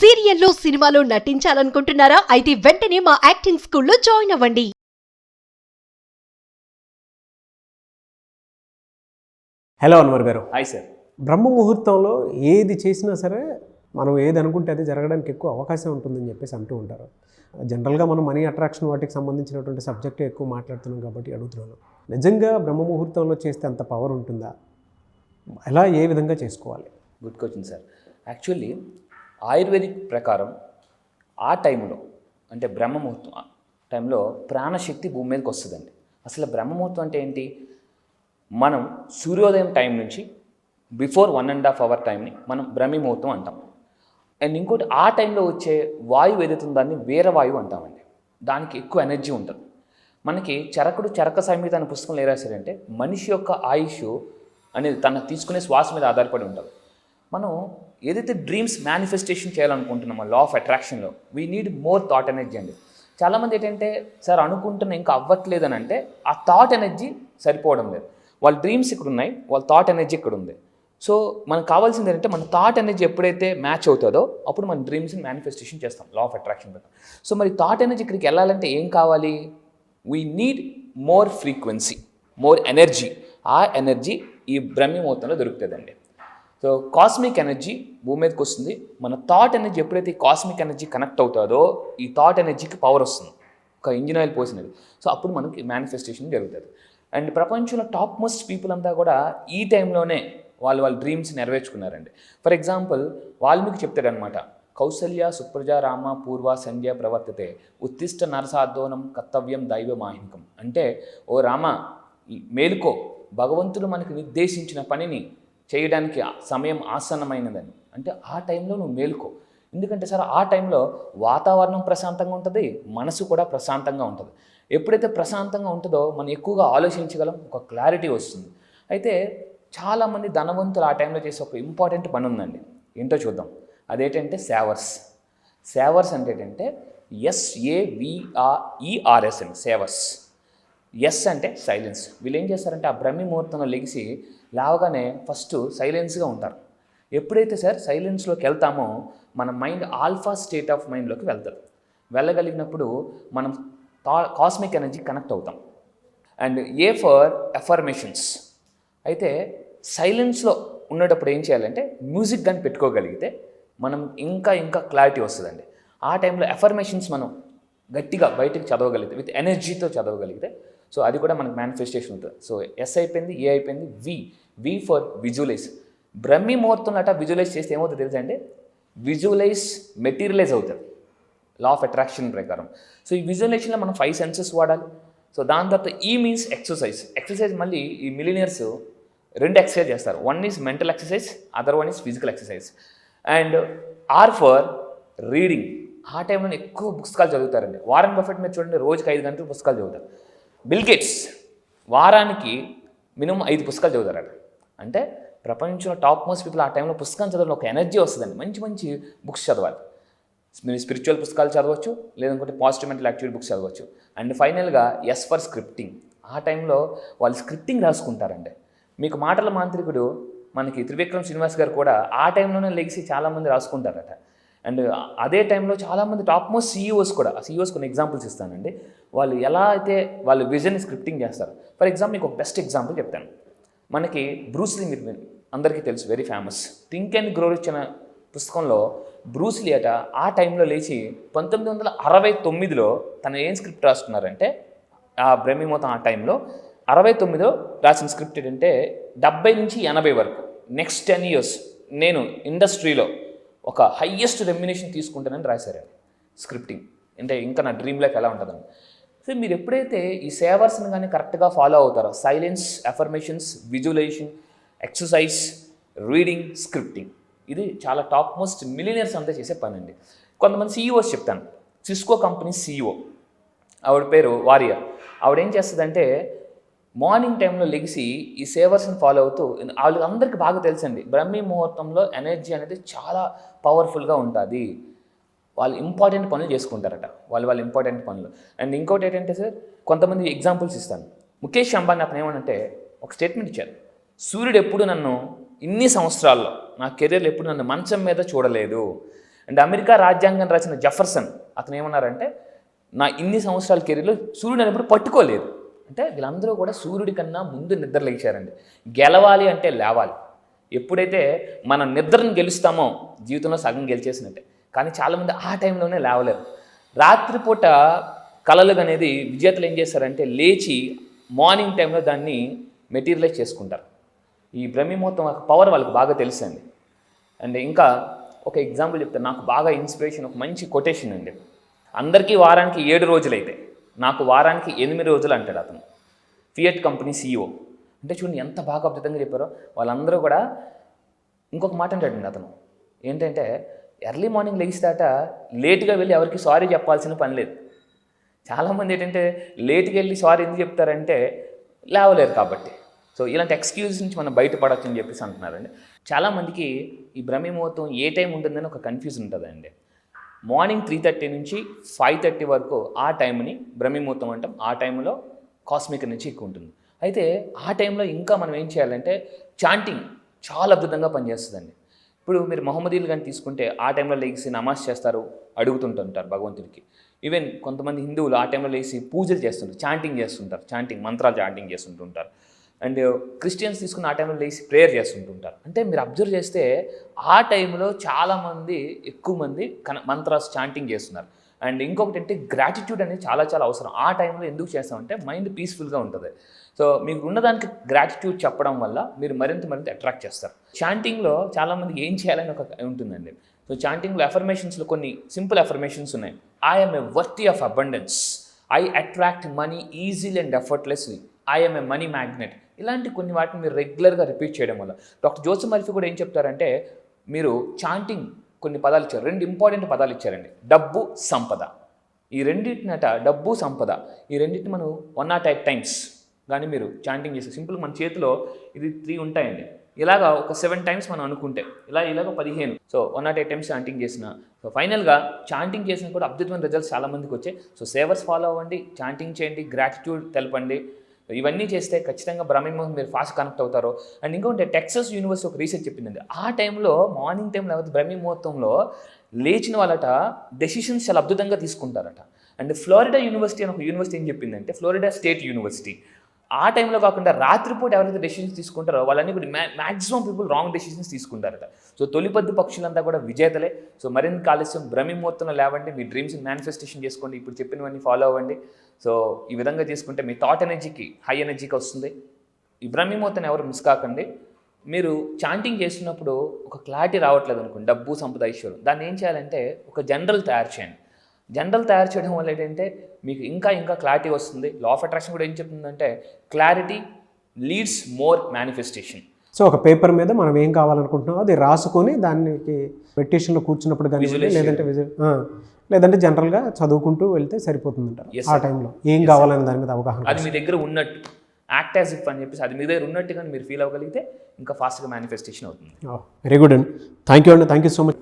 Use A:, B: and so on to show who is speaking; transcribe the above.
A: సీరియల్లో సినిమాలో నటించాలనుకుంటున్నారా? అయితే వెంటనే మా యాక్టింగ్ స్కూల్లో జాయిన్ అవ్వండి.
B: హలో అన్వర్ గారు.
C: Hi sir.
B: బ్రహ్మ ముహూర్తంలో ఏది చేసినా సరే మనం ఏది అనుకుంటే అది జరగడానికి ఎక్కువ అవకాశం ఉంటుందని చెప్పేసి అంటూ ఉంటారు. జనరల్గా మనం మనీ అట్రాక్షన్ వాటికి సంబంధించినటువంటి సబ్జెక్టే ఎక్కువ మాట్లాడుతున్నాం కాబట్టి అడుగుతున్నాను. నిజంగా బ్రహ్మ ముహూర్తంలో చేస్తే అంత పవర్ ఉంటుందా? ఎలా ఏ విధంగా చేసుకోవాలి?
C: Good question sir. Actually ayurvedic ప్రకారం ఆ టైంలో అంటే బ్రహ్మ ముహూర్తం టైంలో ప్రాణశక్తి భూమి మీదకి వస్తుందండి. అసలు బ్రహ్మ ముహూర్తం అంటే ఏంటి? మనం సూర్యోదయం టైం నుంచి బిఫోర్ 1.5 అవర్ టైంని మనం బ్రహ్మ ముహూర్తం అంటాం. అండ్ ఇంకోటి ఆ టైంలో వచ్చే వాయువు ఏదైతుందో దాన్ని వీర వాయువు అంటామండి. దానికి ఎక్కువ ఎనర్జీ ఉంటుంది. మనకి చరకుడు చరక సంహిత అనే పుస్తకంలో ఏ రాశారంటే మనిషి యొక్క ఆయుష్ అనేది తన తీసుకునే శ్వాస మీద ఆధారపడి ఉంటుంది. మనం ఏదైతే డ్రీమ్స్ మేనిఫెస్టేషన్ చేయాలనుకుంటున్నామో లా ఆఫ్ అట్రాక్షన్లో we need more thought energy అండి. చాలామంది ఏంటంటే సార్ అనుకుంటున్నా ఇంకా అవ్వట్లేదు అని అంటే ఆ థాట్ ఎనర్జీ సరిపోవడం లేదు. వాళ్ళ డ్రీమ్స్ ఇక్కడ ఉన్నాయి, వాళ్ళ థాట్ ఎనర్జీ ఇక్కడ ఉంది. సో మనకు కావాల్సింది ఏంటంటే మన థాట్ ఎనర్జీ ఎప్పుడైతే మ్యాచ్ అవుతుందో అప్పుడు మన డ్రీమ్స్ని మేనిఫెస్టేషన్ చేస్తాం లా ఆఫ్ అట్రాక్షన్ ప్రకారం. సో మరి థాట్ ఎనర్జీ ఇక్కడికి వెళ్ళాలంటే ఏం కావాలి? We need more frequency, more energy. ఆ ఎనర్జీ ఈ బ్రహ్మ ముహూర్తంలో దొరుకుతుందండి. సో కాస్మిక్ ఎనర్జీ భూమి మీదకి వస్తుంది. మన థాట్ ఎనర్జీ ఎప్పుడైతే కాస్మిక్ ఎనర్జీ కనెక్ట్ అవుతుందో ఈ థాట్ ఎనర్జీకి పవర్ వస్తుంది, ఒక ఇంజిన్ ఆయిల్ పోసినది. సో అప్పుడు మనకి మేనిఫెస్టేషన్ జరుగుతుంది. అండ్ ప్రపంచంలో టాప్ మోస్ట్ పీపుల్ అంతా కూడా ఈ టైంలోనే వాళ్ళ డ్రీమ్స్ నెరవేర్చుకున్నారండి. ఫర్ ఎగ్జాంపుల్ వాల్మీకి చెప్తాడనమాట, కౌసల్య సుప్రజ రామ పూర్వ సంధ్య ప్రవర్తతే ఉత్తిష్ట నరసాధోనం కర్తవ్యం దైవమాహికం. అంటే ఓ రామ మేలుకో, భగవంతుడు మనకు నిర్దేశించిన పనిని చేయడానికి సమయం ఆసన్నమైనదని. అంటే ఆ టైంలో నువ్వు మేలుకో. ఎందుకంటే సార్ ఆ టైంలో వాతావరణం ప్రశాంతంగా ఉంటుంది, మనసు కూడా ప్రశాంతంగా ఉంటుంది. ఎప్పుడైతే ప్రశాంతంగా ఉంటుందో మనం ఎక్కువగా ఆలోచించగలం, ఒక క్లారిటీ వస్తుంది. అయితే చాలామంది ధనవంతులు ఆ టైంలో చేసే ఒక ఇంపార్టెంట్ పని ఉందండి. ఏంటో చూద్దాం. అదేంటంటే సేవర్స్. సేవర్స్ అంటే ఏంటంటే SAVERS అండి. సేవర్స్. ఎస్ అంటే సైలెన్స్. వీళ్ళు ఏం చేస్తారంటే ఆ బ్రహ్మ ముహూర్తంలో లెగిసి లేవగానే ఫస్ట్ సైలెన్స్గా ఉంటారు. ఎప్పుడైతే సార్ సైలెన్స్లోకి వెళ్తామో మన మైండ్ ఆల్ఫా స్టేట్ ఆఫ్ మైండ్లోకి వెళ్తారు. వెళ్ళగలిగినప్పుడు మనం కాస్మిక్ ఎనర్జీ కనెక్ట్ అవుతాం. And A for affirmations. అయితే సైలెన్స్లో ఉండేటప్పుడు ఏం చేయాలంటే మ్యూజిక్ కానీ పెట్టుకోగలిగితే మనం ఇంకా క్లారిటీ వస్తుందండి. ఆ టైంలో ఎఫర్మేషన్స్ మనం గట్టిగా బయటకు చదవగలిగితే విత్ ఎనర్జీతో చదవగలిగితే సో అది కూడా మనకు మేనిఫెస్టేషన్ ఉంటుంది. సో ఎస్ అయిపోయింది, ఏ అయిపోయింది, వి ఫర్ విజువలైజ్. బ్రహ్మ ముహూర్తంలో అట విజువలైజ్ చేస్తే ఏమవుతుంది తెలుసా అండి? విజువలైజ్ మెటీరియలైజ్ అవుతుంది లా ఆఫ్ అట్రాక్షన్ ప్రకారం. సో ఈ విజువలైజేషన్లో మనం 5 సెన్సెస్ వాడాలి. సో దాని తర్వాత ఈ మీన్స్ ఎక్సర్సైజ్. ఎక్సర్సైజ్ మళ్ళీ ఈ మిలినియర్స్ 2 ఎక్సర్సైజ్ చేస్తారు. One is mental exercise, other one is physical exercise. And or for reading. ఆ టైంలో ఎక్కువ పుస్తకాలు చదువుతారండి. వారన్ బఫెట్ మీరు చూడండి, రోజుకి 5 గంటలు పుస్తకాలు చదువుతారు. బిల్ గేట్స్ వారానికి మినిమం 5 పుస్తకాలు చదువుతారట. అంటే ప్రపంచంలో టాప్ మోస్ట్ పీపుల్ ఆ టైంలో పుస్తకం చదవడం ఒక ఎనర్జీ వస్తుందండి. మంచి బుక్స్ చదవాలి. మీరు స్పిరిచువల్ పుస్తకాలు చదవచ్చు, లేదంటే పాజిటివ్ మెంటల్ యాక్టివిటీ బుక్స్ చదవచ్చు. అండ్ ఫైనల్గా ఎస్ ఫర్ స్క్రిప్టింగ్. ఆ టైంలో వాళ్ళు స్క్రిప్టింగ్ రాసుకుంటారండి. మీకు మాటల మాంత్రికుడు మనకి త్రివిక్రమ్ శ్రీనివాస్ గారు కూడా ఆ టైంలోనే లెగిసి చాలామంది రాసుకుంటారట. అండ్ అదే టైంలో చాలామంది టాప్ మోస్ట్ సీఈఓస్ కూడా, ఆ సీఈఓస్ కొన్ని ఎగ్జాంపుల్స్ ఇస్తానండి. వాళ్ళు ఎలా అయితే వాళ్ళ విజన్ స్క్రిప్టింగ్ చేస్తారు. ఫర్ ఎగ్జాంపుల్ మీకు ఒక బెస్ట్ ఎగ్జాంపుల్ చెప్తాను. మనకి బ్రూస్లీ మీరు అందరికీ తెలుసు, very famous. Think and grow rich అనే పుస్తకంలో బ్రూస్లీ అట ఆ టైంలో లేచి 1969లో తను ఏం స్క్రిప్ట్ రాసుకున్నారంటే ఆ బ్రహ్మ ముహూర్తం ఆ టైంలో 69లో రాసిన స్క్రిప్ట్ ఏంటంటే 70 నుంచి 80 వరకు నెక్స్ట్ 10 years నేను ఇండస్ట్రీలో ఒక హయ్యెస్ట్ రెమ్యునేషన్ తీసుకుంటానని రాశారండి స్క్రిప్టింగ్. అంటే ఇంకా నా డ్రీమ్ లైఫ్ ఎలా ఉంటుందని. సో మీరు ఎప్పుడైతే ఈ సేవర్స్ని కానీ కరెక్ట్గా ఫాలో అవుతారో, silence, affirmations, visualization, exercise, reading, scripting, ఇది చాలా టాప్ మోస్ట్ మిలియనర్స్ అంతా చేసే పని అండి. కొంతమంది సీఈఓస్ చెప్తాను. సిస్కో కంపెనీ సీఈఓ, ఆవిడ పేరు వారియర్. ఆవిడ ఏం చేస్తుందంటే మార్నింగ్ టైంలో లెగిసి ఈ సేవర్స్ని ఫాలో అవుతూ, వాళ్ళకి అందరికీ బాగా తెలుసండి బ్రహ్మ ముహూర్తంలో ఎనర్జీ అనేది చాలా పవర్ఫుల్గా ఉంటుంది. వాళ్ళు ఇంపార్టెంట్ పనులు చేసుకుంటారట, వాళ్ళ ఇంపార్టెంట్ పనులు. అండ్ ఇంకోటి ఏంటంటే సార్, కొంతమంది ఎగ్జాంపుల్స్ ఇస్తాను. ముఖేష్ అంబానీ అతను ఏమనంటే ఒక స్టేట్మెంట్ ఇచ్చారు, సూర్యుడు ఎప్పుడు నన్ను ఇన్ని సంవత్సరాల్లో నా కెరీర్లో ఎప్పుడు నన్ను మంచం మీద చూడలేదు. అండ్ అమెరికా రాజ్యాంగం రాసిన జెఫర్సన్ అతను ఏమన్నారంటే నా ఇన్ని సంవత్సరాల కెరీర్లో సూర్యుడు ఎప్పుడు పట్టుకోలేదు. అంటే వీళ్ళందరూ కూడా సూర్యుడి కన్నా ముందు నిద్ర లేచారండి. గెలవాలి అంటే లేవాలి. ఎప్పుడైతే మనం నిద్రను గెలుస్తామో జీవితంలో సగం గెలిచేసినట్టే. కానీ చాలామంది ఆ టైంలోనే లేవలేరు. రాత్రిపూట కళలు అనేది విజేతలు ఏం చేస్తారంటే లేచి మార్నింగ్ టైంలో దాన్ని మెటీరియలైజ్ చేసుకుంటారు. ఈ బ్రహ్మముహూర్తం పవర్ వాళ్ళకి బాగా తెలుసండి. అండ్ ఇంకా ఒక ఎగ్జాంపుల్ చెప్తాను, నాకు బాగా ఇన్స్పిరేషన్ ఒక మంచి కొటేషన్ అండి. అందరికీ వారానికి 7 రోజులైతే నాకు వారానికి 8 రోజులు అంటాడు అతను, ఫియట్ కంపెనీ CEO. అంటే చూడండి ఎంత బాగా అద్భుతంగా చెప్పారో. వాళ్ళందరూ కూడా ఇంకొక మాట అంటాడండి అతను, ఏంటంటే ఎర్లీ మార్నింగ్ లెగిస్తాట లేట్గా వెళ్ళి ఎవరికి సారీ చెప్పాల్సిన పని లేదు. చాలామంది ఏంటంటే లేట్గా వెళ్ళి సారీ ఎందుకు చెప్తారంటే లేవలేరు కాబట్టి. సో ఇలాంటి ఎక్స్క్యూజ్ నుంచి మనం బయటపడచ్చు అని చెప్పేసి అంటున్నారండి. చాలామందికి ఈ బ్రహ్మముహూర్తం ఏ టైం ఉంటుందని ఒక కన్ఫ్యూజన్ ఉంటుందండి. మార్నింగ్ 3:30 నుంచి 5:30 వరకు ఆ టైంని బ్రహ్మముహూర్తం అంటాం. ఆ టైంలో కాస్మిక్ ఎనర్జీ ఎక్కువ ఉంటుంది. అయితే ఆ టైంలో ఇంకా మనం ఏం చేయాలంటే చాంటింగ్ చాలా అద్భుతంగా పనిచేస్తుందండి. ఇప్పుడు మీరు మహమ్మదీలు కానీ తీసుకుంటే ఆ టైంలో లేచి నమాజ్ చేస్తారు, అడుగుతుంటుంటారు భగవంతుడికి. ఈవెన్ కొంతమంది హిందువులు ఆ టైంలో లేచి పూజలు చేస్తుంటారు, చాంటింగ్ చేస్తుంటారు, మంత్రాలు చాంటింగ్ చేస్తుంటుంటారు. అండ్ క్రిస్టియన్స్ తీసుకుని ఆ టైంలో లేచి ప్రేయర్ చేస్తుంటుంటారు. అంటే మీరు అబ్జర్వ్ చేస్తే ఆ టైంలో చాలామంది ఎక్కువ మంది మంత్రాస్ చాంటింగ్ చేస్తున్నారు. అండ్ ఇంకొకటి అంటే గ్రాటిట్యూడ్ అనేది చాలా చాలా అవసరం. ఆ టైంలో ఎందుకు చేస్తామంటే మైండ్ పీస్ఫుల్గా ఉంటుంది. సో మీకు ఉన్నదానికి గ్రాటిట్యూడ్ చెప్పడం వల్ల మీరు మరింత అట్రాక్ట్ చేస్తారు. చాంటింగ్లో చాలామందికి ఏం చేయాలని ఒక ఉంటుందండి. సో చాంటింగ్లో అఫర్మేషన్స్లో కొన్ని సింపుల్ అఫర్మేషన్స్ ఉన్నాయి. I'm a worthy of abundance, I attract money easily and effortlessly, I'm a money magnet. ఇలాంటి కొన్ని వాటిని మీరు రెగ్యులర్గా రిపీట్ చేయడం వల్ల. డాక్టర్ జోసెఫ్ మర్ఫీ కూడా ఏం చెప్తారంటే మీరు చాంటింగ్ కొన్ని పదాలు ఇచ్చారు, 2 ఇంపార్టెంట్ పదాలు ఇచ్చారండి, డబ్బు సంపద. ఈ రెండింటినట డబ్బు సంపద ఈ రెండింటిని మనం 108 టైమ్స్ కానీ మీరు చాంటింగ్ చేస్తే సింపుల్ మన చేతిలో ఇది 3 ఉంటాయండి. ఇలాగా ఒక 7 టైమ్స్ మనం అనుకుంటే ఇలాగ 15. సో 108 టైమ్స్ చాంటింగ్ చేసిన. సో ఫైనల్గా చాంటింగ్ చేసిన కూడా అద్భుతమైన రిజల్ట్స్ చాలామందికి వచ్చాయి. సో సేవర్స్ ఫాలో అవ్వండి, చాంటింగ్ చేయండి, గ్రాటిట్యూడ్ తెలపండి. ఇవన్నీ చేస్తే ఖచ్చితంగా బ్రహ్మముహూర్తం మీరు ఫాస్ట్ కనెక్ట్ అవుతారు. అండ్ ఇంకొకటి టెక్సస్ యూనివర్సిటీ ఒక రీసెర్చ్ చెప్పిందండి. ఆ టైంలో మార్నింగ్ టైంలో లేకపోతే బ్రహ్మముహూర్తంలో లేచిన వాళ్ళట డెసిషన్స్ చాలా అద్భుతంగా తీసుకుంటారట. అండ్ ఫ్లోరిడా యూనివర్సిటీ అని ఒక యూనివర్సిటీ ఏం చెప్పిందంటే, ఫ్లోరిడా స్టేట్ యూనివర్సిటీ, ఆ టైంలో కాకుండా రాత్రిపూట ఎవరైతే డెసిషన్స్ తీసుకుంటారో వాళ్ళని కూడా మ్యాక్సిమం పీపుల్ రాంగ్ డెసిషన్స్ తీసుకుంటారట. సో తొలిపద్దు పక్షులంతా కూడా విజేతలే. సో మరింత ఆలస్యం బ్రహ్మముహూర్తంలో లేవండి, మీ డ్రీమ్స్ని మేనిఫెస్టేషన్ చేసుకోండి, ఇప్పుడు చెప్పినవన్నీ ఫాలో అవ్వండి. సో ఈ విధంగా చేసుకుంటే మీ థాట్ ఎనర్జీకి హై ఎనర్జీకి వస్తుంది. ఈ బ్రహ్మముహూర్తం ఎవరు మిస్ కాకండి. మీరు చాంటింగ్ చేస్తున్నప్పుడు ఒక క్లారిటీ రావట్లేదు అనుకోండి, డబ్బు సంపద ఐశ్వర్యం, దాన్ని ఏం చేయాలంటే ఒక జనరల్ తయారు చేయండి. జనరల్ తయారు చేయడం వల్ల ఏంటంటే మీకు ఇంకా క్లారిటీ వస్తుంది. లా ఆఫ్ అట్రాక్షన్ కూడా ఏం చెప్తుందంటే clarity leads more manifestation.
B: So ఒక పేపర్ మీద మనం ఏం కావాలనుకుంటున్నామో అది రాసుకొని దానికి మెడిటేషన్లో కూర్చున్నప్పుడు కానీ లేదంటే జనరల్గా చదువుకుంటూ వెళ్తే సరిపోతుందంటారు. ఆ టైంలో ఏం కావాలని దాని మీద అవగాహన,
C: అది మీ దగ్గర ఉన్నట్టు యాక్ట్ యాజ్ ఇఫ్ అని చెప్పేసి అది మీ దగ్గర ఉన్నట్టుగా మీరు ఫీల్ అవ్వగలిగితే ఇంకా ఫాస్ట్గా మేనిఫెస్టేషన్ అవుతుంది.
B: వెరీ గుడ్ అండి, థ్యాంక్ యూ సో మచ్.